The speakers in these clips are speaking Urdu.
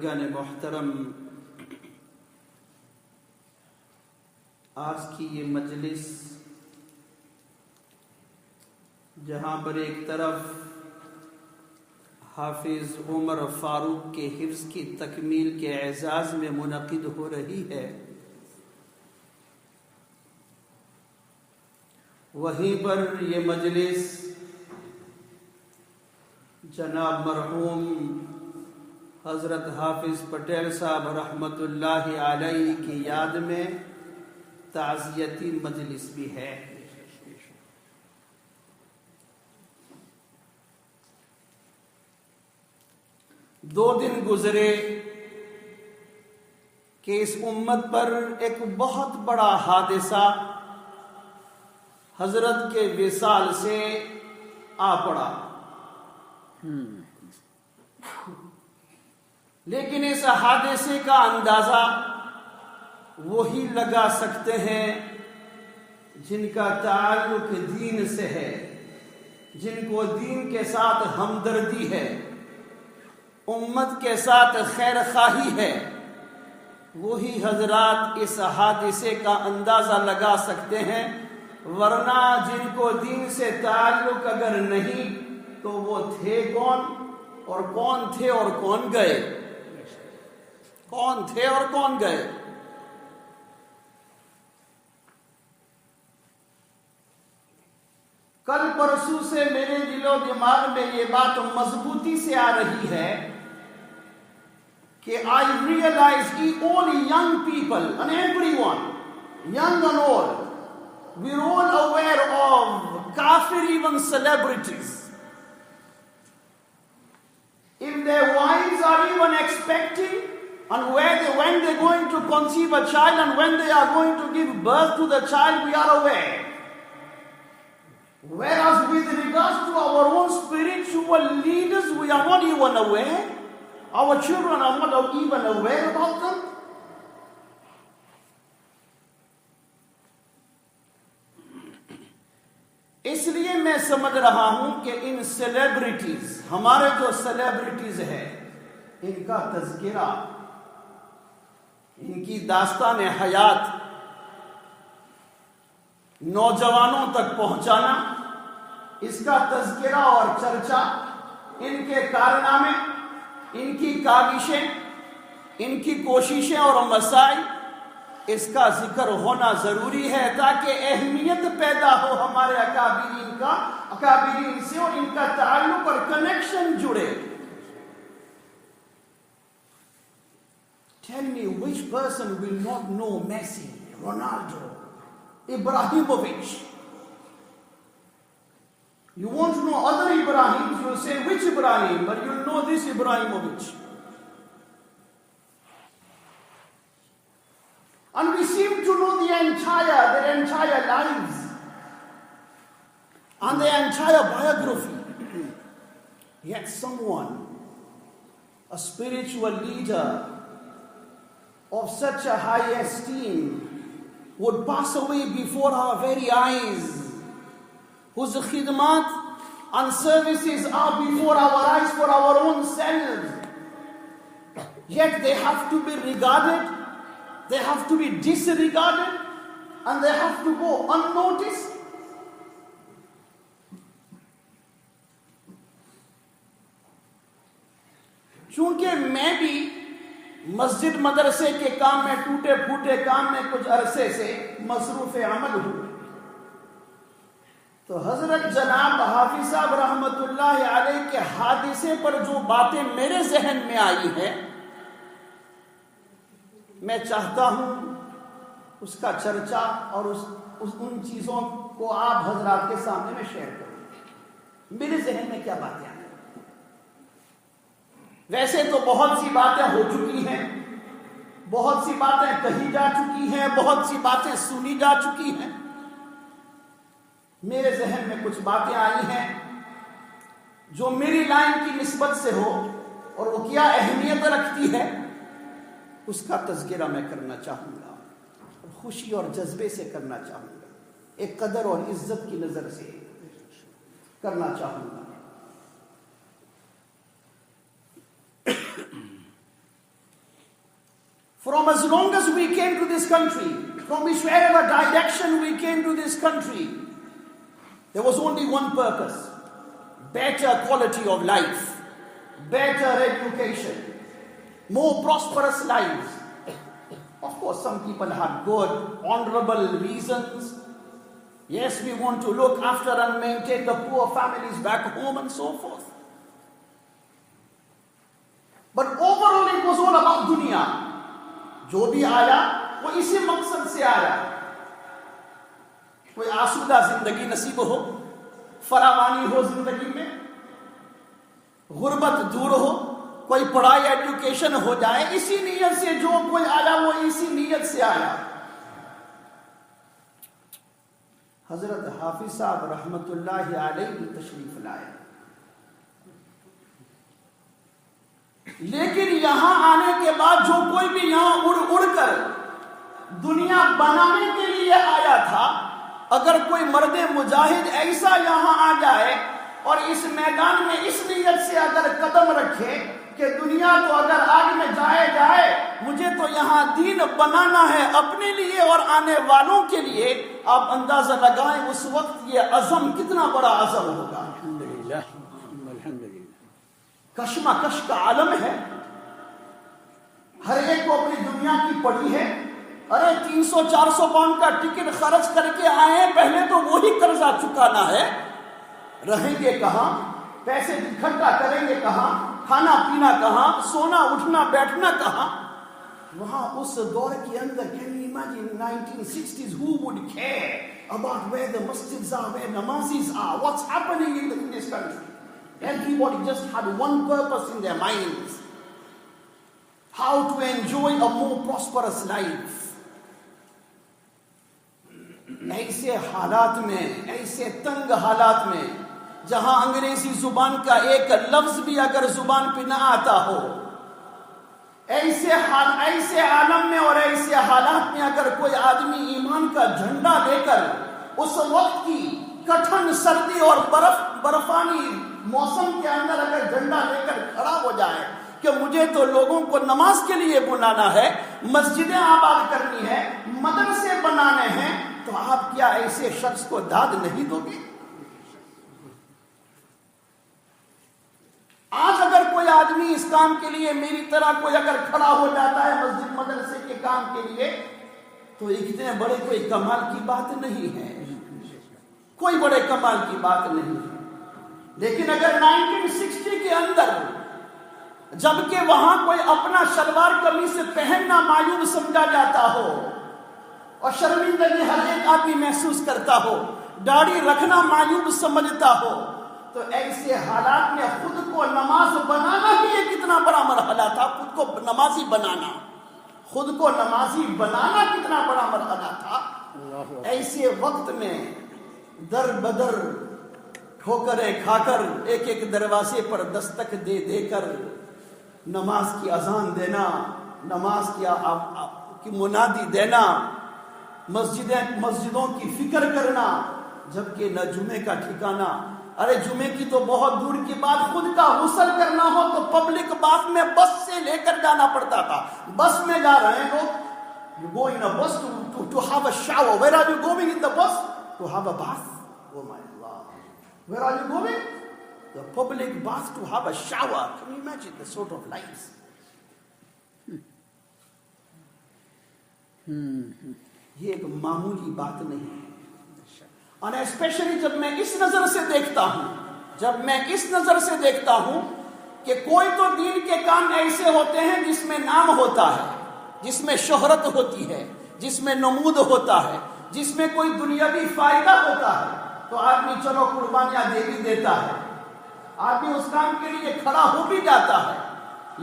بزرگان محترم، آج کی یہ مجلس جہاں پر ایک طرف حافظ عمر فاروق کے حفظ کی تکمیل کے اعزاز میں منعقد ہو رہی ہے، وہیں پر یہ مجلس جناب مرحوم حضرت حافظ پٹیل صاحب رحمت اللہ علیہ کی یاد میں تعزیتی مجلس بھی ہے۔ دو دن گزرے کہ اس امت پر ایک بہت بڑا حادثہ حضرت کے وصال سے آ پڑا، لیکن اس حادثے کا اندازہ وہی لگا سکتے ہیں جن کا تعلق دین سے ہے، جن کو دین کے ساتھ ہمدردی ہے، امت کے ساتھ خیر خواہی ہے، وہی حضرات اس حادثے کا اندازہ لگا سکتے ہیں، ورنہ جن کو دین سے تعلق اگر نہیں تو وہ تھے کون، اور کون تھے اور کون گئے، کون تھے اور کون گئے۔ کل پرسوں سے میرے دل و دماغ میں یہ بات مضبوطی سے آ رہی ہے کہ I realize all young people and everyone, young and old, we're all aware of kafir even celebrities. If their wives are even expecting, and when they're going to conceive a child and when they are going to give birth to the child, we are aware. Whereas with regards to our own spiritual leaders, we are not even aware. Our children are not even aware about them. اس لیے میں سمجھ رہا ہوں کہ ان سیلیبریٹیز، ہمارے جو سیلیبریٹیز ہیں، ان کا تذکرہ، ان کی داستان حیات نوجوانوں تک پہنچانا، اس کا تذکرہ اور چرچا، ان کے کارنامے، ان کی کاوشیں، ان کی کوششیں اور مسائل، اس کا ذکر ہونا ضروری ہے تاکہ اہمیت پیدا ہو ہمارے اکابرین سے، اور ان کا تعلق اور کنیکشن جڑے۔ Tell me which person will not know Messi, Ronaldo, Ibrahimovic? You want to know other Ibrahims, you'll say which Ibrahim, but you'll know this Ibrahimovic. And we seem to know their entire lives and their entire biography. Yet someone, a spiritual leader of such a high esteem, would pass away before our very eyes, whose khidmat and services are before our eyes for our own selves. Yet they have to be regarded, they have to be disregarded, and they have to go unnoticed. چونکہ میں بھی مسجد مدرسے کے کام میں، ٹوٹے پھوٹے کام میں کچھ عرصے سے مصروف عمل ہوں، تو حضرت جناب حافظ صاحب رحمت اللہ علیہ کے حادثے پر جو باتیں میرے ذہن میں آئی ہیں، میں چاہتا ہوں اس کا چرچا اور ان چیزوں کو آپ حضرات کے سامنے میں شیئر کروں۔ میرے ذہن میں کیا باتیں آئی؟ ویسے تو بہت سی باتیں ہو چکی ہیں، بہت سی باتیں کہی جا چکی ہیں، بہت سی باتیں سنی جا چکی ہیں۔ میرے ذہن میں کچھ باتیں آئی ہیں جو میری لائن کی نسبت سے ہو اور وہ کیا اہمیت رکھتی ہے، اس کا تذکرہ میں کرنا چاہوں گا، اور خوشی اور جذبے سے کرنا چاہوں گا، ایک قدر اور عزت کی نظر سے کرنا چاہوں گا۔ From as long as we came to this country, from whichever direction we came to this country, there was only one purpose: better quality of life, better education, more prosperous lives. Of course, some people have good, honorable reasons. Yes, we want to look after and maintain the poor families back home and so forth. But overall it was all about dunya. جو بھی آیا وہ اسی مقصد سے آیا. کوئی آسودہ زندگی نصیب ہو, فراوانی ہو زندگی میں, غربت دور ہو, کوئی پڑھائی ایجوکیشن ہو جائے, اسی نیت سے جو کوئی آیا وہ اسی نیت سے آیا. حضرت حافظ صاحب رحمت اللہ علیہ تشریف لائے, لیکن یہاں آنے کے بعد جو کوئی بھی یہاں اڑ کر دنیا بنانے کے لیے آیا تھا, اگر کوئی مرد مجاہد ایسا یہاں آ جائے اور اس میدان میں اس نیت سے اگر قدم رکھے کہ دنیا تو اگر آگ میں جائے, مجھے تو یہاں دین بنانا ہے اپنے لیے اور آنے والوں کے لیے, آپ اندازہ لگائیں اس وقت یہ عزم کتنا بڑا عزم ہوگا. کشمکش کا عالم ہے, ہر ایک کو اپنی دنیا کی پڑی ہے. ارے 300-400 پاؤنڈ کا ٹکٹ خرچ کر کے آئے ہیں, پہلے تو وہی قرضہ چکانا ہے. رہیں گے کہاں, پیسے اکٹھا کریں گے کہاں, کھانا پینا کہاں, سونا اٹھنا بیٹھنا کہاں. وہاں اس دور کے اندر can you imagine 1960s, who would care about where the masjids are, where namazis are, what's happening in this country? Everybody just had one purpose in their minds: how to enjoy a more prosperous life. ایسے حالات میں, ایسے تنگ حالات میں, جہاں انگریزی زبان کا ایک لفظ بھی اگر زبان پہ نہ آتا ہو, ایسے عالم میں اور ایسے حالات میں اگر کوئی آدمی ایمان کا جھنڈا لے کر اس وقت کی کٹھن سردی اور برفانی موسم کے اندر اگر جھنڈا لے کر کھڑا ہو جائے کہ مجھے تو لوگوں کو نماز کے لیے بلانا ہے, مسجدیں آباد کرنی ہے, مدرسے بنانے ہیں, تو آپ کیا ایسے شخص کو داد نہیں دو گے؟ آج اگر کوئی آدمی اس کام کے لیے میری طرح کوئی اگر کھڑا ہو جاتا ہے مسجد مدرسے کے کام کے لیے, تو اتنے بڑے کوئی کمال کی بات نہیں ہے, کوئی بڑے کمال کی بات نہیں ہے. لیکن اگر 1960 کے اندر جبکہ وہاں کوئی اپنا شلوار قمیص پہننا معیوب سمجھا جاتا ہو اور شرمندگی ہر ایک آدمی محسوس کرتا ہو, داڑھی رکھنا معیوب سمجھتا ہو, تو ایسے حالات میں خود کو نماز بنانا بھی یہ کتنا بڑا مرحلہ تھا. خود کو نمازی بنانا, خود کو نمازی بنانا کتنا بڑا مرحلہ تھا. ایسے وقت میں در بدر ٹھوکریں کھا کر ایک ایک دروازے پر دستک دے دے کر نماز کی اذان دینا, نماز کی منادی دینا, مسجدوں کی فکر کرنا, جبکہ نہ جمعے کا ٹھکانہ. ارے جمعے کی تو بہت دور کی بات, خود کا غسل کرنا ہو تو پبلک بات میں بس سے لے کر جانا پڑتا تھا. بس میں جا رہے ہیں لوگ, you go in a bus to have a shower. Where are you going in the bus? To have a bath. Oh my Allah. Where are you going? The public bath to have a shower. Can you imagine the sort of lives? یہ ایک معمولی بات نہیں ہے. اور اسپیشلی جب میں اس نظر سے دیکھتا ہوں, کہ کوئی تو دین کے کام ایسے ہوتے ہیں جس میں نام ہوتا ہے, جس میں شہرت ہوتی ہے, جس میں نمود ہوتا ہے, جس میں کوئی دنیاوی فائدہ ہوتا ہے, تو آدمی چلو قربانیاں دے بھی دیتا ہے, آدمی اس کام کے لیے کھڑا ہو بھی جاتا ہے.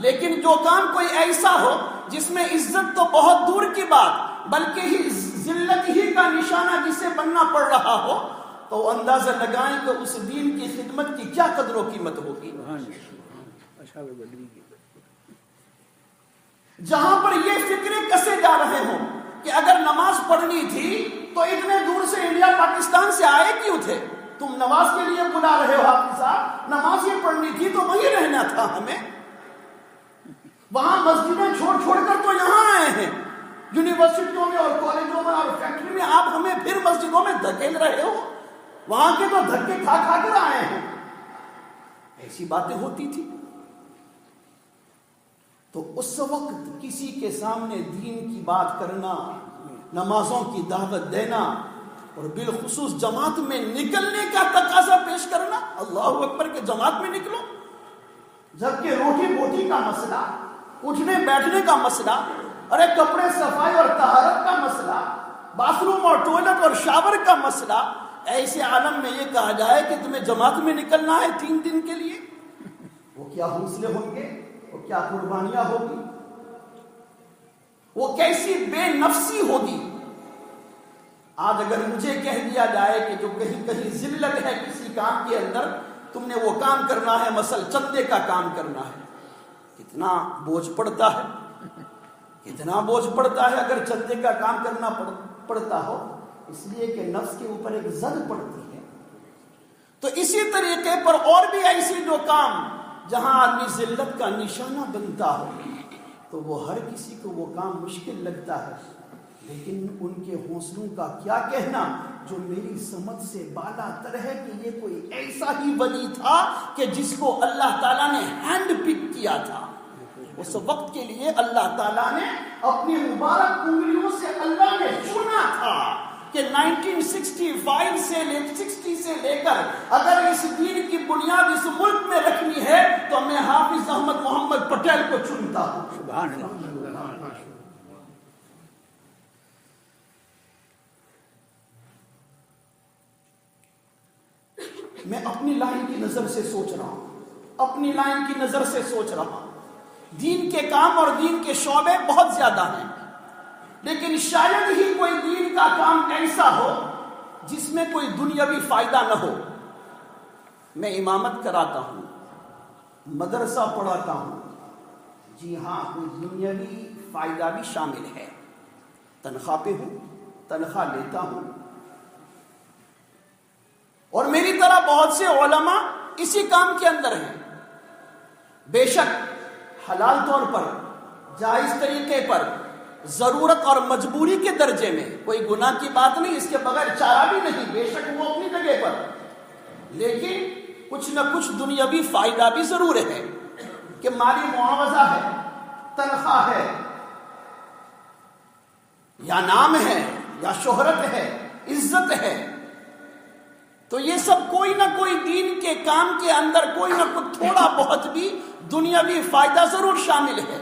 لیکن جو کام کوئی ایسا ہو جس میں عزت تو بہت دور کی بات, بلکہ ہی ذلت ہی کا نشانہ جسے بننا پڑ رہا ہو, تو اندازہ لگائیں کہ اس دین کی خدمت کی کیا قدر و قیمت ہوگی. جہاں پر یہ فکریں کسے جا رہے ہوں کہ اگر نماز پڑھنی تھی تو اتنے دور سے انڈیا پاکستان سے آئے کیوں تھے؟ تم نماز کے لیے بلا رہے ہو حافظ صاحب, نماز یہ پڑھنی تھی تو وہیں رہنا تھا ہمیں. وہاں مسجدیں چھوڑ چھوڑ کر تو یہاں آئے ہیں، یونیورسٹیوں میں اور کالجوں میں اور فیکٹری میں، آپ ہمیں پھر مسجدوں میں دھکیل رہے ہو؟ وہاں کے تو دھکے کھا کھا کر آئے ہیں۔ ایسی باتیں ہوتی تھی۔ تو اس وقت کسی کے سامنے دین کی بات کرنا، نمازوں کی دعوت دینا اور بالخصوص جماعت میں نکلنے کا تقاضا پیش کرنا، اللہ اکبر کہ جماعت میں نکلو، جبکہ روٹی بوٹی کا مسئلہ، اٹھنے بیٹھنے کا مسئلہ، اور ایک کپڑے صفائی اور طہارت کا مسئلہ، باتھ روم اور ٹوائلٹ اور شاور کا مسئلہ، ایسے عالم میں یہ کہا جائے کہ تمہیں جماعت میں نکلنا ہے 3 دن کے لیے، وہ کیا حوصلے ہوں گے، وہ کیا قربانیاں ہوگی، وہ کیسی بے نفسی ہوگی۔ آج اگر مجھے کہہ دیا جائے کہ جو کہیں کہیں ذلت ہے کسی کام کے اندر، تم نے وہ کام کرنا ہے، مثلا چندے کا کام کرنا ہے، کتنا بوجھ پڑتا ہے، کتنا بوجھ پڑتا ہے اگر چندے کا کام کرنا پڑتا ہو، اس لیے کہ نفس کے اوپر ایک زد پڑتی ہے۔ تو اسی طریقے پر اور بھی ایسی جو کام جہاں آدمی ذلت کا نشانہ بنتا ہو، تو وہ ہر کسی کو وہ کام مشکل لگتا ہے، لیکن ان کے حوصلوں کا کیا کہنا جو میری سمجھ سے بالا تر ہے کہ یہ کوئی ایسا ہی ولی تھا کہ جس کو اللہ تعالیٰ نے ہینڈ پک کیا تھا۔ اس وقت کے لیے اللہ تعالیٰ نے اپنی مبارک انگلیوں سے اللہ نے چنا تھا کہ 1965 سے 60 سے لے کر اگر اس دین کی بنیاد اس ملک میں رکھنی ہے تو میں حافظ احمد محمد پٹیل کو چنتا ہوں۔ سبحان اللہ۔ میں اپنی لائن کی نظر سے سوچ رہا ہوں، اپنی لائن کی نظر سے سوچ رہا ہوں۔ دین کے کام اور دین کے شعبے بہت زیادہ ہیں، لیکن شاید ہی کوئی دین کا کام ایسا ہو جس میں کوئی دنیاوی فائدہ نہ ہو۔ میں امامت کراتا ہوں، مدرسہ پڑھاتا ہوں، جی ہاں کوئی دنیاوی فائدہ بھی شامل ہے، تنخواہ پہ ہوں، تنخواہ لیتا ہوں، اور میری طرح بہت سے علماء اسی کام کے اندر ہیں۔ بے شک حلال طور پر، جائز طریقے پر، ضرورت اور مجبوری کے درجے میں کوئی گناہ کی بات نہیں، اس کے بغیر چارہ بھی نہیں، بے شک وہ اپنی جگہ پر، لیکن کچھ نہ کچھ دنیاوی فائدہ بھی ضرور ہے کہ مالی معاوضہ ہے، تنخواہ ہے، یا نام ہے، یا شہرت ہے، عزت ہے۔ تو یہ سب کوئی نہ کوئی دین کے کام کے اندر کوئی نہ کوئی تھوڑا بہت بھی دنیاوی فائدہ ضرور شامل ہے۔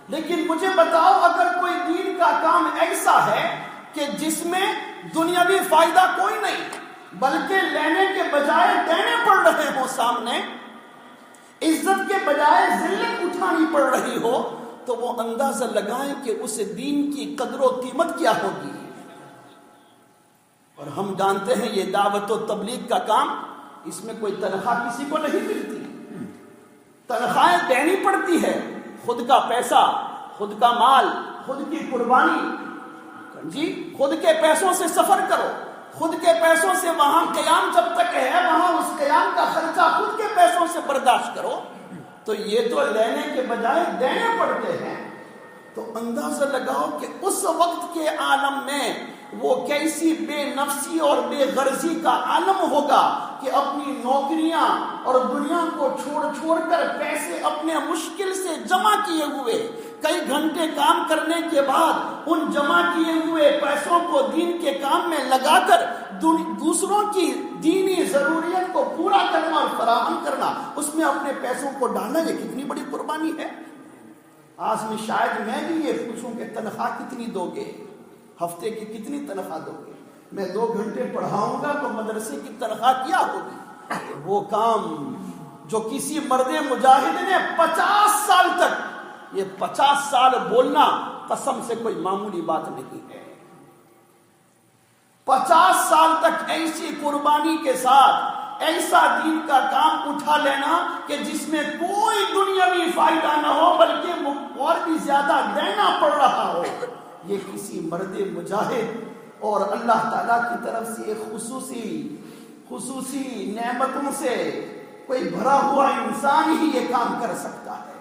لیکن مجھے بتاؤ اگر کوئی دین کا کام ایسا ہے کہ جس میں دنیاوی فائدہ کوئی نہیں بلکہ لینے کے بجائے دینے پڑ رہے ہوں، سامنے عزت کے بجائے ذلت اٹھانی پڑ رہی ہو، تو وہ اندازہ لگائیں کہ اس دین کی قدر و قیمت کیا ہوگی۔ اور ہم جانتے ہیں یہ دعوت و تبلیغ کا کام، اس میں کوئی تنخواہ کسی کو نہیں ملتی، تنخواہیں دینی پڑتی ہے، خود کا پیسہ، خود کا مال، خود کی قربانی، جی خود کے پیسوں سے سفر کرو، خود کے پیسوں سے وہاں قیام جب تک ہے وہاں اس قیام کا خرچہ خود کے پیسوں سے برداشت کرو، تو یہ تو لینے کے بجائے دینے پڑتے ہیں۔ تو اندازہ لگاؤ کہ اس وقت کے عالم میں وہ کیسی بے نفسی اور بے غرضی کا عالم ہوگا کہ اپنی نوکریاں اور دنیا کو چھوڑ چھوڑ کر پیسے اپنے مشکل سے جمع کیے ہوئے، کئی گھنٹے کام کرنے کے بعد ان جمع کیے ہوئے پیسوں کو دین کے کام میں لگا کر دوسروں کی دینی ضروریت کو پورا کرنا اور فراہم کرنا، اس میں اپنے پیسوں کو ڈالنا، یہ کتنی بڑی قربانی ہے۔ آج میں شاید میں بھی یہ پوچھوں کہ تنخواہ کتنی دو گے، ہفتے کی کتنی تنخواہ دو گے؟ میں 2 گھنٹے پڑھاؤں گا تو مدرسے کی تنخواہ کیا ہوگی؟ وہ کام جو کسی مرد مجاہد نے 50 سال تک، یہ 50 سال بولنا قسم سے کوئی معمولی بات نہیں ہے، 50 سال تک ایسی قربانی کے ساتھ ایسا دین کا کام اٹھا لینا کہ جس میں کوئی دنیاوی فائدہ نہ ہو بلکہ اور بھی زیادہ دینا پڑ رہا ہو، یہ کسی مرد مجاہد اور اللہ تعالیٰ کی طرف سے ایک خصوصی نعمتوں سے کوئی بھرا ہوا انسان ہی یہ کام کر سکتا ہے۔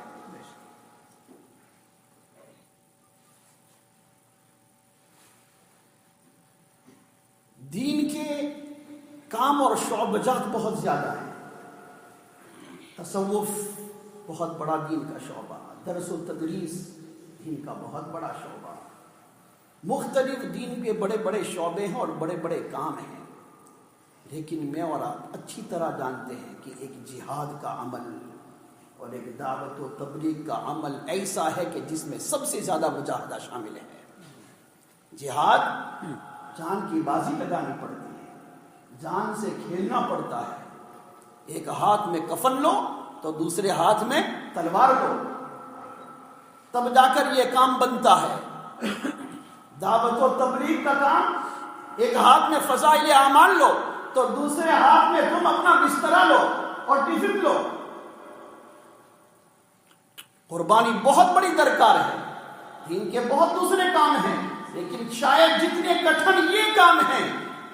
کام اور شعبجات بہت زیادہ ہیں. تصوف بہت بڑا دین کا شعبہ، درس و تدریس دین کا بہت بڑا شعبہ، مختلف دین کے بڑے بڑے شعبے ہیں اور بڑے بڑے کام ہیں. لیکن میں اور آپ اچھی طرح جانتے ہیں کہ ایک جہاد کا عمل اور ایک دعوت و تبلیغ کا عمل ایسا ہے کہ جس میں سب سے زیادہ مجاہدہ شامل ہے. جہاد جان کی بازی لگانی پڑتی ہے، جان سے کھیلنا پڑتا ہے. ایک ہاتھ میں کفن لو تو دوسرے ہاتھ میں تلوار لو، تب جا کر یہ کام بنتا ہے. دعوت و تبلیغ کا کام، ایک ہاتھ میں فضائل اعمال لو تو دوسرے ہاتھ میں تم اپنا بستر لو اور ٹفن لو. قربانی بہت بڑی درکار ہے. دین کے بہت دوسرے کام ہیں، لیکن شاید جتنے کٹھن یہ کام ہیں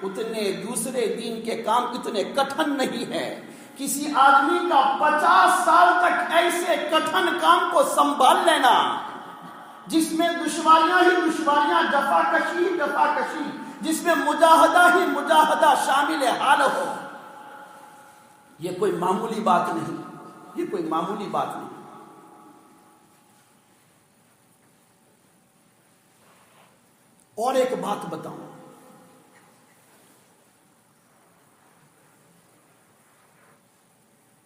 اتنے دوسرے دین کے کام اتنے کٹھن نہیں ہے. کسی آدمی کا 50 سال تک ایسے کٹھن کام کو سنبھال لینا جس میں دشواریاں ہی دشواریاں، جفاکشی، جس میں مجاہدہ ہی مجاہدہ شامل حال ہو، یہ کوئی معمولی بات نہیں، یہ کوئی معمولی بات نہیں. اور ایک بات بتاؤں،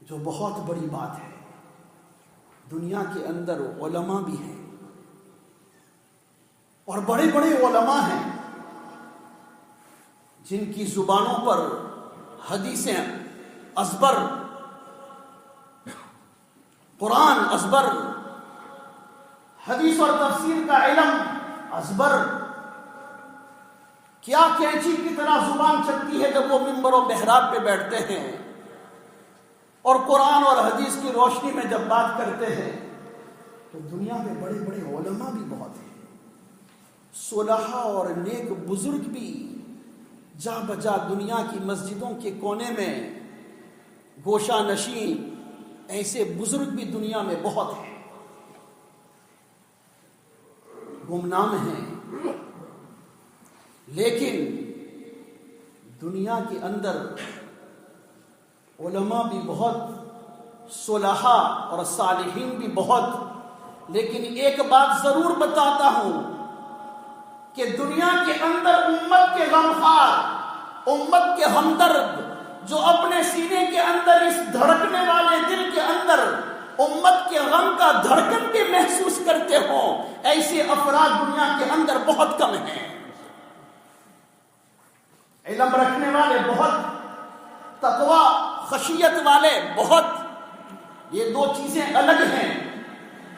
جو بہت بڑی بات ہے. دنیا کے اندر علماء بھی ہیں اور بڑے بڑے علماء ہیں جن کی زبانوں پر حدیثیں ازبر، قرآن ازبر، حدیث اور تفسیر کا علم ازبر. کیا کینچی کی طرح زبان چلتی ہے جب وہ منبر و محراب پہ بیٹھتے ہیں اور قرآن اور حدیث کی روشنی میں جب بات کرتے ہیں. تو دنیا میں بڑے بڑے علماء بھی بہت ہیں، صلحاء اور نیک بزرگ بھی جا بجا دنیا کی مسجدوں کے کونے میں گوشہ نشین ایسے بزرگ بھی دنیا میں بہت ہیں، گمنام ہیں. لیکن دنیا کے اندر علماء بھی بہت، صلحاء اور صالحین بھی بہت. لیکن ایک بات ضرور بتاتا ہوں کہ دنیا کے اندر امت کے غمخوار، امت کے ہمدرد، جو اپنے سینے کے اندر اس دھڑکنے والے دل کے اندر امت کے غم کا دھڑکن بھی محسوس کرتے ہوں، ایسے افراد دنیا کے اندر بہت کم ہیں. علم رکھنے والے بہت، تقوی خشیت والے بہت. یہ دو چیزیں الگ ہیں.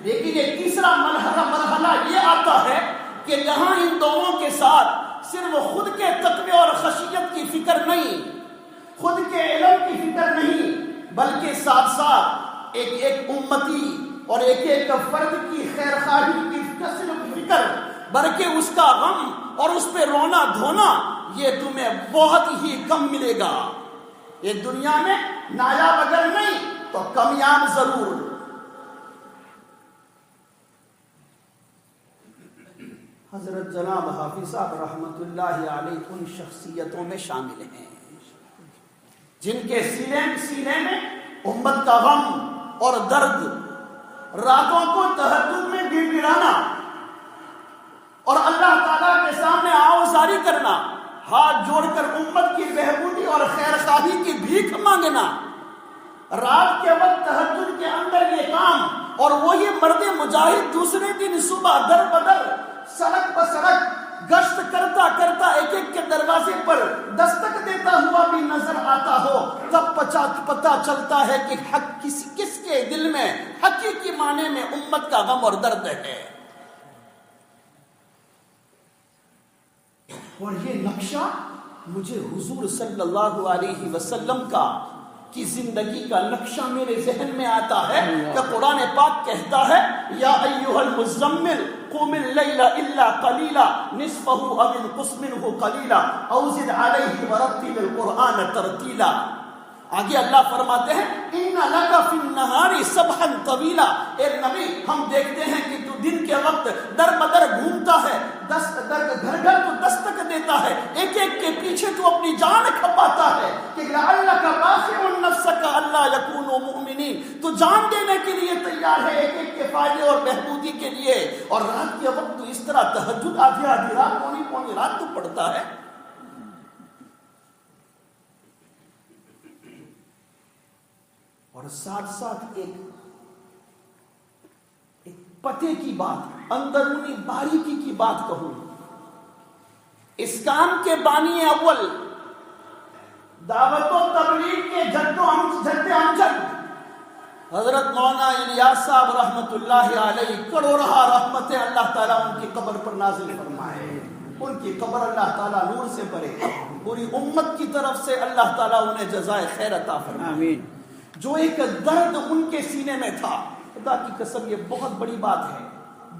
لیکن یہ تیسرا مرحلہ یہ آتا ہے کہ جہاں ان دونوں کے ساتھ صرف خود کے تقوی اور خشیت کی فکر نہیں، خود کے علم کی فکر نہیں، بلکہ ساتھ ساتھ ایک امتی اور ایک فرد کی خیر خواہی کی فکر، بلکہ اس کا غم اور اس پہ رونا دھونا، یہ تمہیں بہت ہی کم ملے گا. یہ دنیا میں نایاب اگر نہیں تو کامیاب ضرور. حضرت جناب حافظ صاحب رحمت اللہ علیہ ان شخصیتوں میں شامل ہیں جن کے سینے میں امت کا غم اور درد، راتوں کو تہجد میں گڑ گڑانا اور اللہ تعالیٰ کے سامنے آوازاری کرنا، ہاتھ جوڑ کر امت کی بہبودی اور خیر خواہی کی بھیک مانگنا، رات کے وقت تہجد کے اندر یہ کام، اور وہی مرد مجاہد دوسرے دن صبح در بدر سڑک پر سڑک گشت کرتا کرتا ایک ایک کے دروازے پر دستک دیتا ہوا بھی نظر آتا ہو، تب پتہ چلتا ہے کہ حق کس کے دل میں حقیقی معنی میں امت کا غم اور درد ہے. اور یہ نقشہ مجھے حضور صلی اللہ علیہ وسلم کی زندگی کا نقشہ میرے ذہن میں آتا ہے کہ قرآن پاک کہتا ہے یا ایھا المزمل قم اللیل الا قلیلا نصفہ او انقص منہ قلیلا او زد علیہ ورتل القرآن ترتیلا. آگے اللہ فرماتے ہیں ان لک فی النہار سبحا طویلا. اے نبی ہم دیکھتے ہیں کہ تو دن کے وقت در بدر گھومتا ہے، گھر گھر تو دستک دیتا ہے، ایک ایک کے پیچھے تو اپنی جان کھپاتا ہے کہ لعلک باخع نفسک الا یکونوا مؤمنین، تو جان دینے کے لیے تیار ہے ایک ایک کے فائدے اور بہبودی کے لیے، اور رات کے وقت تو اس طرح تہجد آدھی آدھی رات پونی پونی رات تو پڑھتا ہے۔ اور ساتھ ساتھ ایک پتے کی بات، اندرونی باریکی کی بات کہوں، اس کام کے بانی اول دعوت و تبلیغ کے جد امجد حضرت مولانا الیاس صاحب رحمت اللہ علیہ، کروڑہ رحمتیں اللہ تعالیٰ ان کی قبر پر نازل فرمائے، ان کی قبر اللہ تعالیٰ نور سے بھرے، پوری امت کی طرف سے اللہ تعالیٰ انہیں جزائے خیر عطا فرمائے۔ آمین۔ جو ایک درد ان کے سینے میں تھا، خدا کی قسم یہ بہت بڑی بات ہے،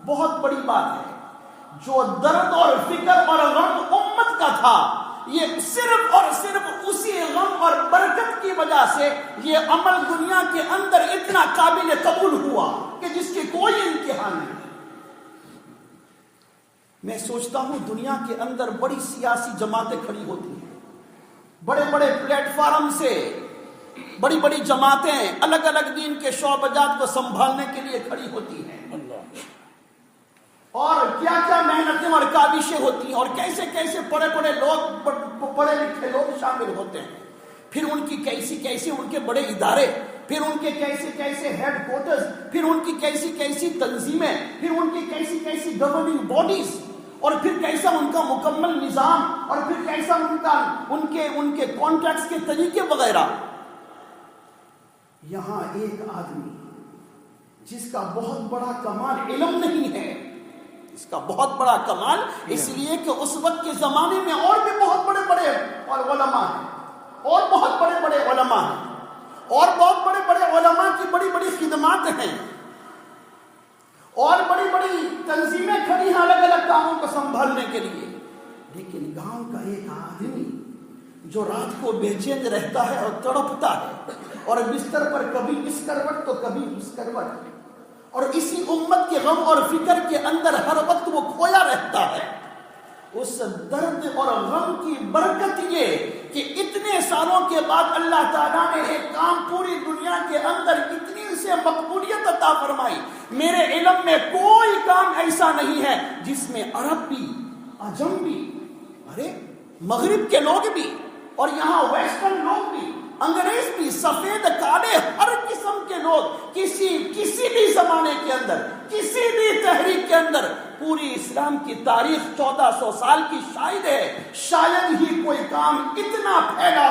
بہت بڑی بات ہے، جو درد اور فکر اور غم امت کا تھا، یہ صرف اور صرف اسی غم اور برکت کی وجہ سے یہ عمل دنیا کے اندر اتنا قابل قبول ہوا کہ جس کی کوئی انتہا نہیں۔ میں سوچتا ہوں دنیا کے اندر بڑی سیاسی جماعتیں کھڑی ہوتی ہیں، بڑے بڑے پلیٹ فارم سے بڑی بڑی جماعتیں الگ الگ دین کے شعبجات کو سنبھالنے کے لیے کھڑی ہوتی ہیں، اور کیا کیا محنتیں اور کاوشیں ہوتی ہیں، اور کیسے کیسے بڑے بڑے لوگ، پڑھے لکھے لوگ شامل ہوتے ہیں، پھر ان کی کیسی کیسے ان کے بڑے ادارے، پھر ان کے کیسے کیسے ہیڈ کوارٹرز، پھر ان کی کیسی کیسی تنظیمیں، پھر ان کی کیسی کیسی گورننگ باڈیز، اور پھر کیسا ان کا مکمل نظام، اور پھر کیسا ان کے کانٹریکٹس کے طریقے وغیرہ۔ یہاں ایک آدمی جس کا بہت بڑا کمال علم نہیں ہے، اس کا بہت بڑا کمال اس لیے کہ اس وقت کے زمانے میں اور بھی بہت بڑے بڑے علماء ہیں، اور بہت بڑے بڑے علماء ہیں، اور بہت بڑے بڑے علماء کی بڑی بڑی خدمات ہیں، اور بڑی بڑی تنظیمیں کھڑی ہیں الگ الگ کاموں کو سنبھالنے کے لیے، لیکن گاؤں کا ایک آدمی جو رات کو بے چین رہتا ہے اور تڑپتا ہے، اور بستر پر کبھی اس کروٹ تو کبھی اس کروٹ، اور اسی امت کے غم اور فکر کے اندر ہر وقت وہ کھویا رہتا ہے، اس درد اور غم کی برکت یہ کہ اتنے سالوں کے بعد اللہ تعالیٰ نے ایک کام پوری دنیا کے اندر اتنی سے مقبولیت عطا فرمائی۔ میرے علم میں کوئی کام ایسا نہیں ہے جس میں عرب بھی، عجم بھی، ارے مغرب کے لوگ بھی، اور یہاں ویسٹرن لوگ بھی، انگریز بھی، سفید کالے ہر قسم کے لوگ کسی بھی زمانے کے اندر، کسی بھی تحریک کے اندر، پوری اسلام کی تاریخ 1400 سال کی شاہد ہے، شاید ہی کوئی کام اتنا پھیلا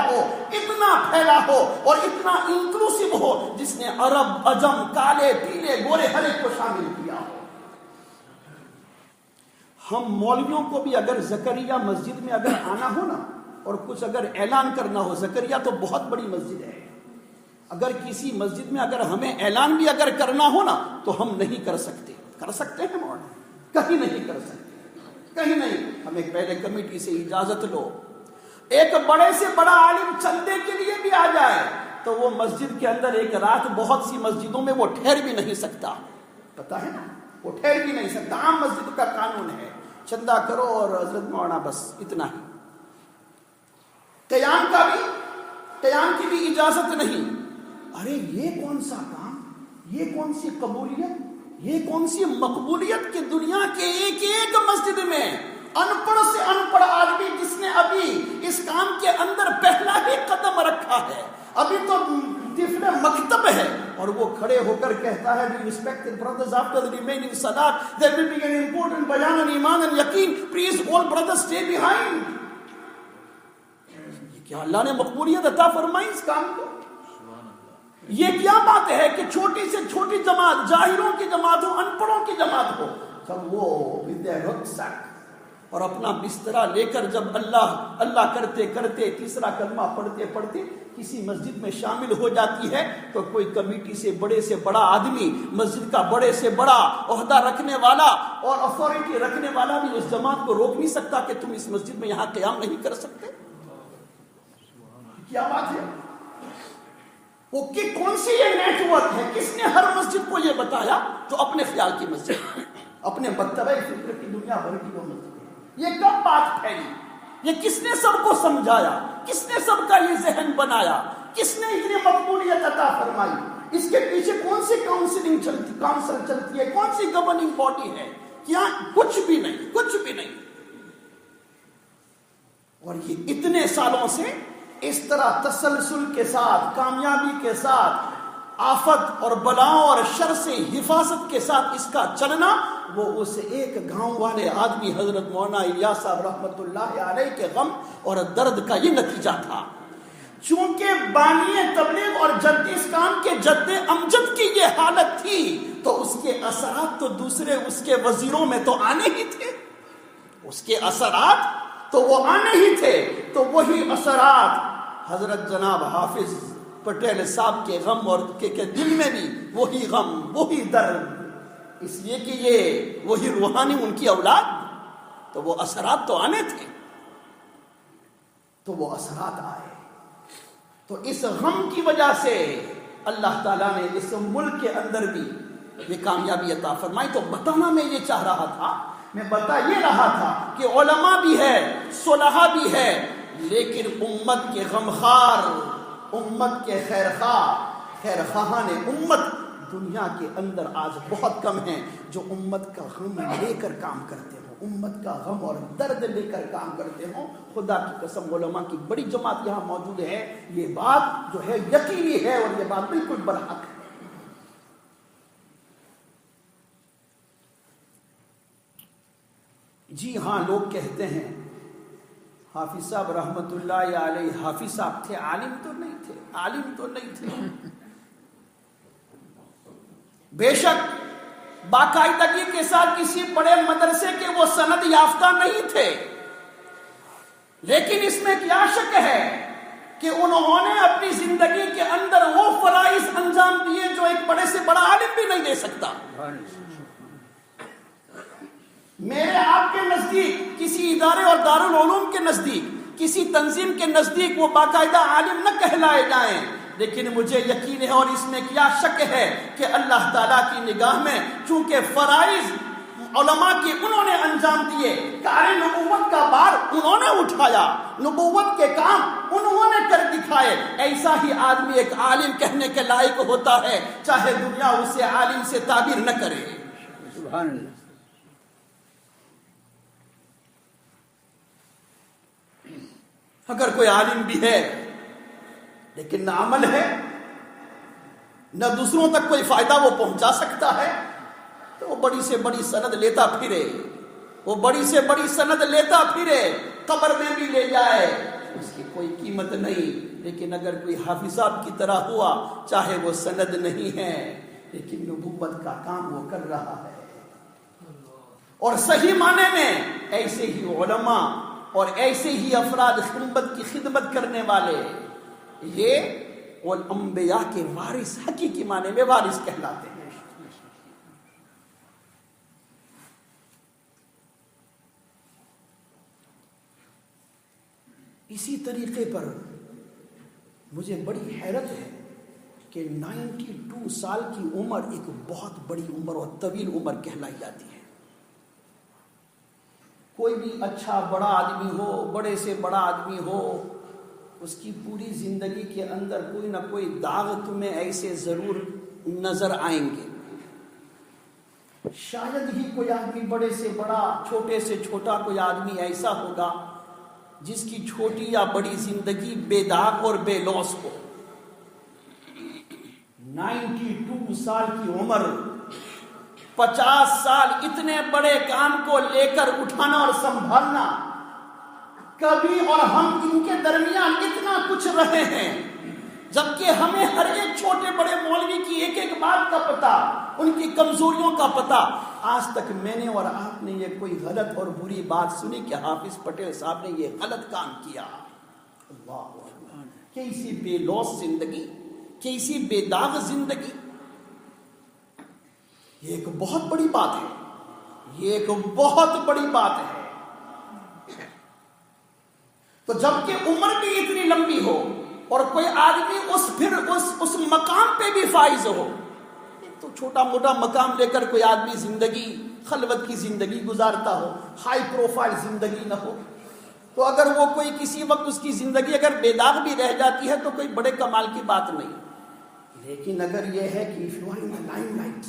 ہو اور اتنا انکلوسیو ہو جس نے عرب، عجم، کالے، پیلے، گورے ہر ایک کو شامل کیا ہو۔ ہم مولویوں کو بھی اگر زکریا مسجد میں اگر آنا ہو نا، اور کچھ اگر اعلان کرنا ہو، زکریا تو بہت بڑی مسجد ہے، اگر کسی مسجد میں اگر ہمیں اعلان بھی اگر کرنا ہو نا تو ہم نہیں کر سکتے، کر سکتے ہیں مولانا؟ کہیں نہیں کر سکتے، کہیں نہیں۔ ہمیں پہلے کمیٹی سے اجازت لو، ایک بڑے سے بڑا عالم چندے کے لیے بھی آ جائے تو وہ مسجد کے اندر ایک رات بہت سی مسجدوں میں وہ ٹھہر بھی نہیں سکتا، پتا ہے نا، وہ ٹھہر بھی نہیں سکتا، عام مسجد کا قانون ہے، چندہ کرو اور حضرت مولانا بس اتنا ہی۔ قیام کی بھی اجازت نہیں۔ ارے یہ کون سا کام، یہ کون سی قبولیت، یہ کون سی مقبولیت کہ دنیا کے ایک ایک مسجد میں ان پڑھ سے ان پڑھ آدمی جس نے ابھی اس کام کے اندر پہلا ہی قدم رکھا ہے، ابھی تو طفل مکتب ہے، اور وہ کھڑے ہو کر کہتا ہے "We respected brothers after the remaining salat there will be an important bayan on iman and yaqeen, please all brothers stay behind"۔ کیا اللہ نے مقبولیت عطا فرمائی اس کام کو؟ یہ کیا بات ہے کہ چھوٹی سے چھوٹی جماعت، جاہلوں کی جماعت ہو، ان پڑھوں کی جماعت ہو، سب وہ رخصت اور اپنا بسترا لے کر جب اللہ اللہ کرتے کرتے تیسرا کلمہ پڑھتے پڑھتے کسی مسجد میں شامل ہو جاتی ہے تو کوئی کمیٹی سے بڑے سے بڑا آدمی، مسجد کا بڑے سے بڑا عہدہ رکھنے والا اور اتھارٹی رکھنے والا بھی اس جماعت کو روک نہیں سکتا کہ تم اس مسجد میں یہاں قیام نہیں کر سکتے۔ کیا بات ہے؟ وہ کون سی یہ نیٹ ورک ہے؟ کس نے ہر مسجد کو یہ بتایا جو اپنے خیال کی مسجد اپنے متبع فکر کی دنیا بھر کی وہ مذہب. یہ کب بات پھیلی؟ یہ کس نے سب کو سمجھایا؟ کس نے سب کا یہ ذہن بنایا؟ کس نے اتنی مقبولیت عطا فرمائی؟ اس کے پیچھے کون سی کونسل چلتی ہے؟ کون سی گورننگ باڈی ہے؟ کیا کچھ بھی نہیں، کچھ بھی نہیں. اور یہ اتنے سالوں سے اس طرح تسلسل کے ساتھ، کامیابی کے ساتھ، آفت اور بلاؤں اور شر سے حفاظت کے ساتھ اس کا چلنا، وہ اس ایک گاؤں والے آدمی حضرت مولانا الیاس صاحب رحمۃ اللہ علیہ کے غم اور درد کا یہ نتیجہ تھا. چونکہ بانی تبلیغ اور جد اسلام کے جد امجد کی یہ حالت تھی، تو اس کے اثرات تو دوسرے اس کے وزیروں میں تو آنے ہی تھے. اس کے اثرات تو وہ آنے ہی تھے. تو وہی اثرات حضرت جناب حافظ پٹیل صاحب کے غم اور کے دل میں بھی وہی غم، وہی درد، اس لیے کہ یہ وہی روحانی ان کی اولاد، تو وہ اثرات تو آنے تھے. تو وہ اثرات آئے. تو اس غم کی وجہ سے اللہ تعالیٰ نے اس ملک کے اندر بھی یہ کامیابی عطا فرمائی. تو بتانا میں یہ چاہ رہا تھا، میں بتا یہ رہا تھا کہ علماء بھی ہے، صلحاء بھی ہے، لیکن امت کے غمخوار، امت کے خیرخواہان امت دنیا کے اندر آج بہت کم ہیں جو امت کا غم لے کر کام کرتے ہوں، امت کا غم اور درد لے کر کام کرتے ہوں. خدا کی قسم علماء کی بڑی جماعت یہاں موجود ہے. یہ بات جو ہے یقینی ہے اور یہ بات بالکل برحق ہے. جی ہاں، لوگ کہتے ہیں حافظ صاحب رحمت اللہ علیہ حافظ صاحب تھے، عالم تو نہیں تھے، عالم تو نہیں تھے. بے شک باقاعدگی کے ساتھ کسی بڑے مدرسے کے وہ سند یافتہ نہیں تھے، لیکن اس میں کیا شک ہے کہ انہوں نے اپنی زندگی کے اندر وہ فرائض انجام دیے جو ایک بڑے سے بڑا عالم بھی نہیں دے سکتا. میرے آپ کے نزدیک، کسی ادارے اور دارالعلوم کے نزدیک، کسی تنظیم کے نزدیک وہ باقاعدہ عالم نہ کہلائے جائیں، لیکن مجھے یقین ہے اور اس میں کیا شک ہے کہ اللہ تعالیٰ کی نگاہ میں چونکہ فرائض علماء کی انہوں نے انجام دیے، کار نبوت کا بار انہوں نے اٹھایا، نبوت کے کام انہوں نے کر دکھائے، ایسا ہی آدمی ایک عالم کہنے کے لائق ہوتا ہے، چاہے دنیا اسے عالم سے تعبیر نہ کرے. سبحان اللہ. اگر کوئی عالم بھی ہے لیکن نہ عمل ہے، نہ دوسروں تک کوئی فائدہ وہ پہنچا سکتا ہے، تو وہ بڑی سے بڑی سند لیتا پھرے، وہ بڑی سے بڑی سند لیتا پھرے، قبر میں بھی لے جائے، اس کی کوئی قیمت نہیں. لیکن اگر کوئی حافظ صاحب کی طرح ہوا، چاہے وہ سند نہیں ہے لیکن نبوت کا کام وہ کر رہا ہے. اور صحیح معنی میں ایسے ہی علماء اور ایسے ہی افراد امت کی خدمت کرنے والے، یہ انبیاء کے وارث، حقیقی معنی میں وارث کہلاتے ہیں. اسی طریقے پر مجھے بڑی حیرت ہے کہ 92 سال کی عمر ایک بہت بڑی عمر اور طویل عمر کہلائی جاتی ہے. کوئی بھی اچھا بڑا آدمی ہو، بڑے سے بڑا آدمی ہو، اس کی پوری زندگی کے اندر کوئی نہ کوئی داغ تمہیں ایسے ضرور نظر آئیں گے. شاید ہی کوئی آدمی بڑے سے بڑا، چھوٹے سے چھوٹا کوئی آدمی ایسا ہوگا جس کی چھوٹی یا بڑی زندگی بے داغ اور بے لوث ہو. 92 سال کی عمر، 50 سال اتنے بڑے کام کو لے کر اٹھانا اور سنبھالنا، کبھی اور ہم ان کے درمیان اتنا کچھ رہے ہیں، جبکہ ہمیں ہر ایک چھوٹے بڑے مولوی کی ایک ایک بات کا پتہ، ان کی کمزوریوں کا پتہ. آج تک میں نے اور آپ نے یہ کوئی غلط اور بری بات سنی کہ حافظ پٹیل صاحب نے یہ غلط کام کیا. اللہ اکبر. کیسی بے لوث زندگی، کیسی بے داغ زندگی. یہ ایک بہت بڑی بات ہے، یہ ایک بہت بڑی بات ہے. تو جب کہ عمر بھی اتنی لمبی ہو اور کوئی آدمی اس مقام پہ بھی فائز ہو، تو چھوٹا موٹا مقام لے کر کوئی آدمی زندگی خلوت کی زندگی گزارتا ہو، ہائی پروفائل زندگی نہ ہو، تو اگر وہ کوئی کسی وقت اس کی زندگی اگر بے داغ بھی رہ جاتی ہے تو کوئی بڑے کمال کی بات نہیں. لیکن اگر یہ ہے کہ if you are in the limelight،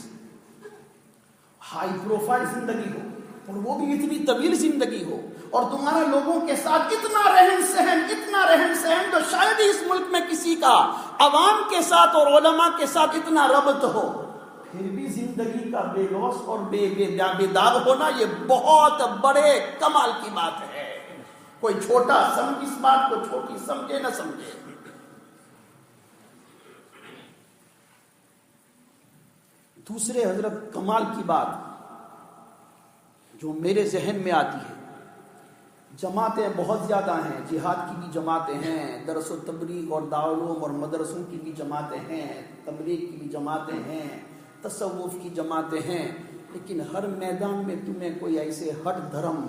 high profile زندگی ہو اور وہ بھی اتنی طویل زندگی ہو، اور تمہارا لوگوں کے ساتھ اتنا رہن سہن جو شاید ہی اس ملک میں کسی کا عوام کے ساتھ اور علماء کے ساتھ اتنا ربط ہو، پھر بھی زندگی کا بے لوث اور بے داغ ہونا یہ بہت بڑے کمال کی بات ہے. کوئی چھوٹا سمجھ اس بات کو چھوٹی سمجھے نہ سمجھے. دوسرے حضرت کمال کی بات جو میرے ذہن میں آتی ہے، جماعتیں بہت زیادہ ہیں، جہاد کی بھی جماعتیں ہیں، درس و تبلیغ اور دارالعلوم اور مدرسوں کی بھی جماعتیں ہیں، تبلیغ کی بھی جماعتیں ہیں، تصوف کی جماعتیں ہیں، لیکن ہر میدان میں تمہیں کوئی ایسے ہٹ دھرم،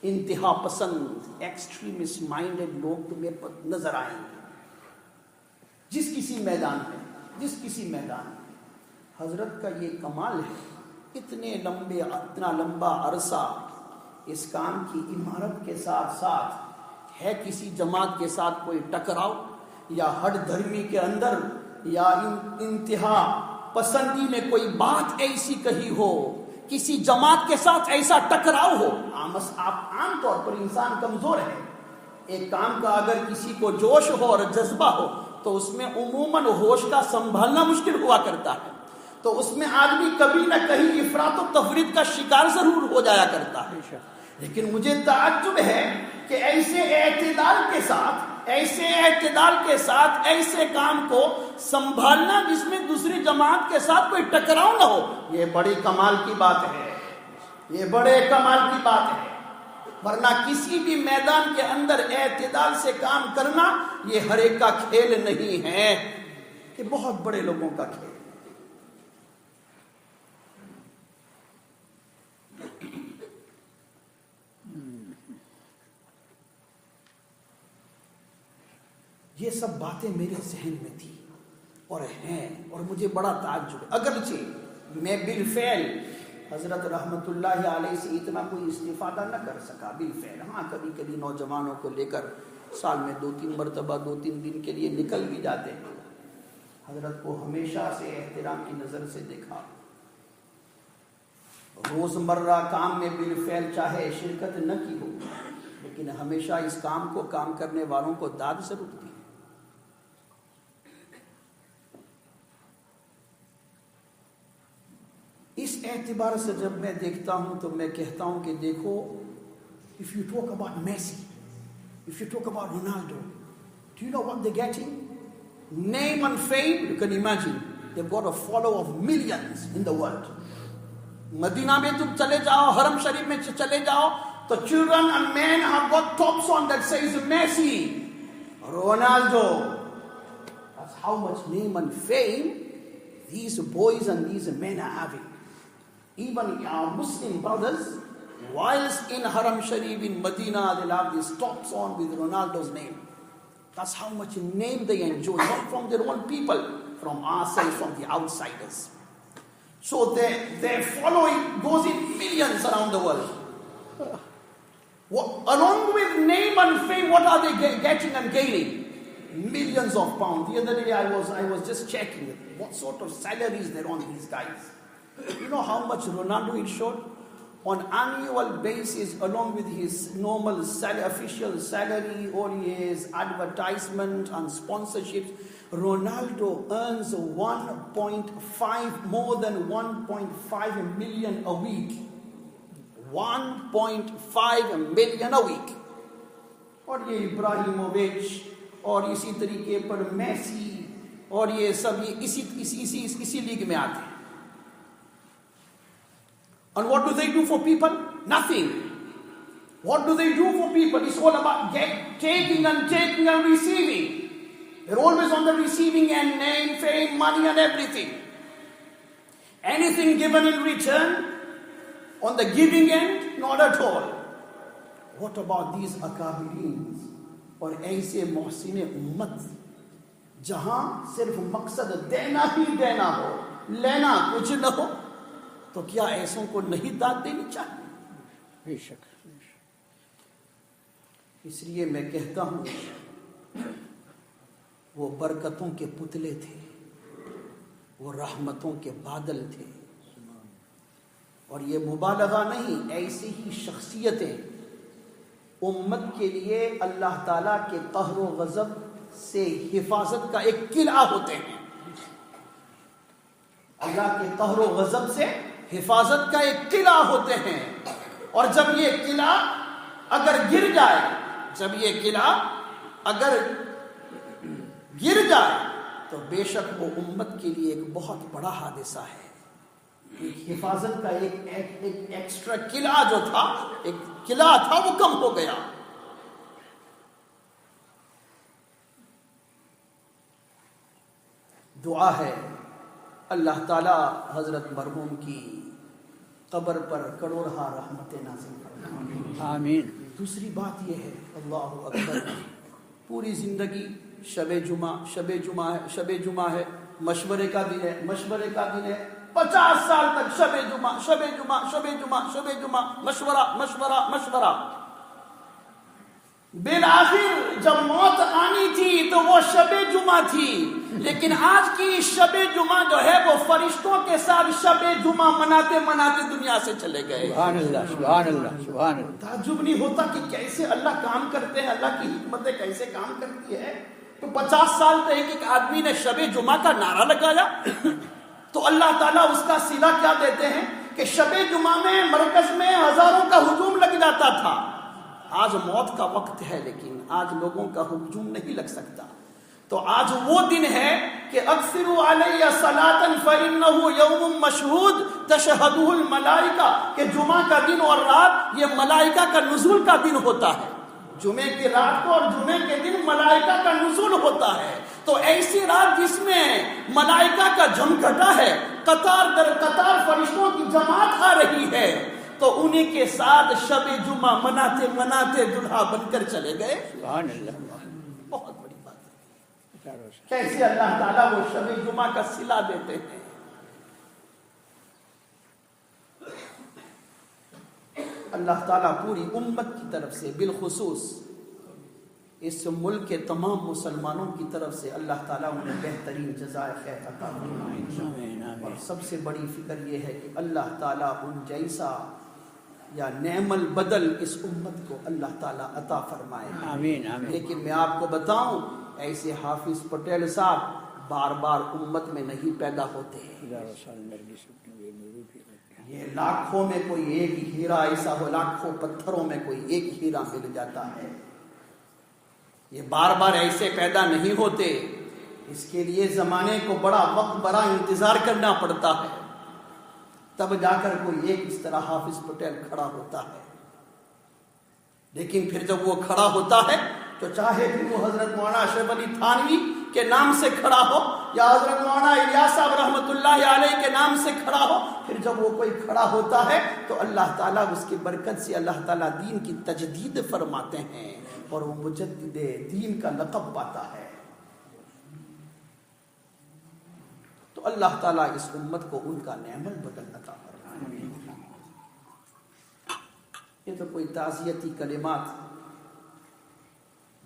انتہا پسند، ایکسٹریمسٹ مائنڈڈ لوگ تمہیں نظر آئیں گے جس کسی میدان میں. حضرت کا یہ کمال ہے، اتنا لمبا عرصہ اس کام کی عمارت کے ساتھ ساتھ ہے کسی جماعت کے ساتھ کوئی ٹکراؤ یا ہٹ دھرمی کے اندر یا انتہا پسندی میں کوئی بات ایسی کہی ہو، کسی جماعت کے ساتھ ایسا ٹکراؤ ہو. عام طور پر انسان کمزور ہے. ایک کام کا اگر کسی کو جوش ہو اور جذبہ ہو تو اس میں عموماً ہوش کا سنبھالنا مشکل ہوا کرتا ہے، تو اس میں آدمی کبھی نہ کہیں افراط و تفریط کا شکار ضرور ہو جایا کرتا ہے. لیکن مجھے تعجب ہے کہ ایسے اعتدال کے ساتھ ایسے کام کو سنبھالنا جس میں دوسری جماعت کے ساتھ کوئی ٹکراؤ نہ ہو، یہ بڑی کمال کی بات ہے. ورنہ کسی بھی میدان کے اندر اعتدال سے کام کرنا یہ ہر ایک کا کھیل نہیں ہے، یہ بہت بڑے لوگوں کا کھیل. یہ سب باتیں میرے ذہن میں تھی اور ہیں، اور مجھے بڑا تعجب ہے. اگرچہ میں بالفعل حضرت رحمت اللہ علیہ سے اتنا کوئی استفادہ نہ کر سکا بالفعل. ہاں کبھی کبھی نوجوانوں کو لے کر سال میں 2-3 مرتبہ 2-3 دن کے لیے نکل بھی جاتے ہیں. حضرت کو ہمیشہ سے احترام کی نظر سے دیکھا. روزمرہ کام میں بالفعل چاہے شرکت نہ کی ہو، لیکن ہمیشہ اس کام کو کام کرنے والوں کو داد ضرور دی. اس اعتبار سے جب میں دیکھتا ہوں تو میں کہتا ہوں کہ دیکھو، if you talk about Messi, if you talk about Ronaldo, do you know what they're getting? Name and fame. You can imagine they've got a follow of millions in the world. مدینہ میں تم چلے جاؤ، حرم شریف میں چلے جاؤ تو children and men have got tops on that says Messi, Ronaldo. That's how much name and fame these boys and these men are having. Even our Muslim brothers, whilst in Haram Sharif in Medina, they'll have these tops on with Ronaldo's name. That's how much name they enjoy, not from their own people, from ourselves, from the outsiders. So their following goes in millions around the world. Along with name and fame, what are they getting and gaining? Millions of pounds. The other day I was just checking what sort of salaries they're on, these guys. You know how much Ronaldo is showed? On annual basis, along with his normal official salary or his advertisement and sponsorships, Ronaldo earns more than 1.5 million a week. 1.5 million a week. اور یہ ابراہیمووچ اور اسی طریقے پر میسی اور یہ سب اسی لیگ میں آتے ہیں. And what do they do for people? Nothing. What do they do for people? It's all about taking and receiving. They're always on the receiving end, name, fame, money and everything. Anything given in return on the giving end? Not at all. What about these akabirin اور ایسے محسن امت جہاں صرف مقصد دینا ہی دینا ہو، لینا کچھ نہ ہو؟ تو کیا ایسوں کو نہیں داد دینی چاہیے؟ بے شک۔ اس لیے میں کہتا ہوں وہ برکتوں کے پتلے تھے، وہ رحمتوں کے بادل تھے، اور یہ مبالغہ نہیں، ایسی ہی شخصیتیں امت کے لیے اللہ تعالیٰ کے قہر و غضب سے حفاظت کا ایک قلعہ ہوتے ہیں۔ اللہ کے قہر و غضب سے حفاظت کا ایک قلعہ ہوتے ہیں، اور جب یہ قلعہ اگر گر جائے، تو بے شک وہ امت کے لیے ایک بہت بڑا حادثہ ہے۔ ایک حفاظت کا ایک ایکسٹرا قلعہ جو تھا، ایک قلعہ تھا، وہ کم ہو گیا۔ دعا ہے اللہ تعالی حضرت مرحوم کی قبر پر کروڑہا رحمتیں نازل فرمائے، آمین۔ دوسری بات یہ ہے، اللہ اکبر، پوری زندگی شب جمعہ ہے، مشورے کا دن ہے، 50 سال تک شب جمعہ، مشورہ۔ بالآخر جب موت آنی تھی تو وہ شب جمعہ تھی، لیکن آج کی شب جمعہ جو ہے وہ فرشتوں کے ساتھ شب جمعہ مناتے دنیا سے چلے گئے۔ سبحان اللہ، سبحان اللہ، سبحان اللہ۔ تعجب نہیں ہوتا کہ کیسے اللہ کام کرتے ہیں، اللہ کی حکمتیں کیسے کام کرتی ہے۔ تو 50 سال تک ایک آدمی نے شب جمعہ کا نعرہ لگایا، تو اللہ تعالیٰ اس کا صلہ کیا دیتے ہیں کہ شب جمعہ میں مرکز میں ہزاروں کا ہجوم لگ جاتا تھا۔ آج موت کا وقت ہے، لیکن آج لوگوں کا ہجوم نہیں لگ سکتا۔ تو آج وہ دن ہے کہ اکثروا علی صلاۃ فانہ یوم مشہود تشہدہ الملائکہ، کہ جمعہ کا دن اور رات یہ ملائکہ کا نزول کا دن ہوتا ہے۔ جمعے کی رات کو اور جمعے کے دن ملائکہ کا نزول ہوتا ہے۔ تو ایسی رات جس میں ملائکہ کا جمگھٹا ہے، قطار در قطار فرشتوں کی جماعت آ رہی ہے، تو انہیں کے ساتھ شب جمعہ مناتے دلہا بن کر چلے گئے۔ سبحان اللہ۔ بہت بڑی بات ہے، کیسے اللہ تعالیٰ وہ شب جمعہ کا صلہ دیتے ہیں۔ اللہ تعالیٰ پوری امت کی طرف سے، بالخصوص اس ملک کے تمام مسلمانوں کی طرف سے اللہ تعالیٰ انہیں بہترین جزائے خیر عطا فرمائے۔ اور سب سے بڑی فکر یہ ہے کہ اللہ تعالیٰ ان جیسا یا نعم البدل اس امت کو اللہ تعالیٰ عطا فرمائے۔ آمین آمین۔ لیکن میں آپ کو بتاؤں، ایسے حافظ پٹیل صاحب بار بار امت میں نہیں پیدا ہوتے ہیں۔ یہ لاکھوں میں کوئی ایک ہیرا ایسا ہو، لاکھوں پتھروں میں کوئی ایک ہیرا مل جاتا ہے۔ یہ بار بار ایسے پیدا نہیں ہوتے، اس کے لیے زمانے کو بڑا وقت، بڑا انتظار کرنا پڑتا ہے، تب جا کر کوئی ایک اس طرح حافظ پٹیل کھڑا ہوتا ہے۔ لیکن پھر جب وہ کھڑا ہوتا ہے تو چاہے پھر وہ حضرت مولانا اشرف علی تھانوی کے نام سے کھڑا ہو یا حضرت مولانا الیاس صاحب رحمۃ اللہ علیہ کے نام سے کھڑا ہو، پھر جب وہ کوئی کھڑا ہوتا ہے تو اللہ تعالیٰ اس کی برکت سے اللہ تعالیٰ دین کی تجدید فرماتے ہیں اور وہ مجدد دین کا لقب پاتا ہے۔ تو اللہ تعالیٰ اس امت کو ان کا نعم البدل عطا فرمائے۔ یہ تو کوئی تعزیتی کلمات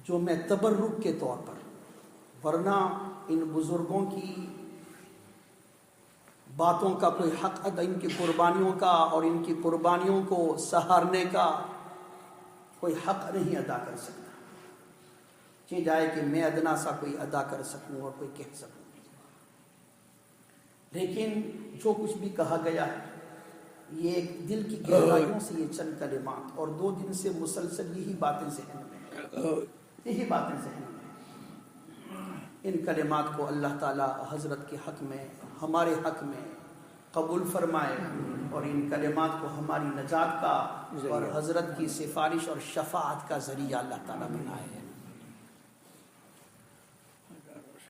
جو میں تبرک کے طور پر، ورنہ ان بزرگوں کی باتوں کا کوئی حق ادا، ان کی قربانیوں کا اور ان کی قربانیوں کو سہارنے کا کوئی حق نہیں ادا کر سکتا۔ یہ جائے کہ میں ادنا سا کوئی ادا کر سکوں اور کوئی کہہ سکوں، لیکن جو کچھ بھی کہا گیا ہے یہ ایک دل کی گہرائیوں سے یہ چند کلمات، اور 2 دن سے مسلسل یہی باتیں ذہن میں، ان کلمات کو اللہ تعالی حضرت کے حق میں، ہمارے حق میں قبول فرمائے، اور ان کلمات کو ہماری نجات کا اور حضرت کی سفارش اور شفاعت کا ذریعہ اللہ تعالی بنائے۔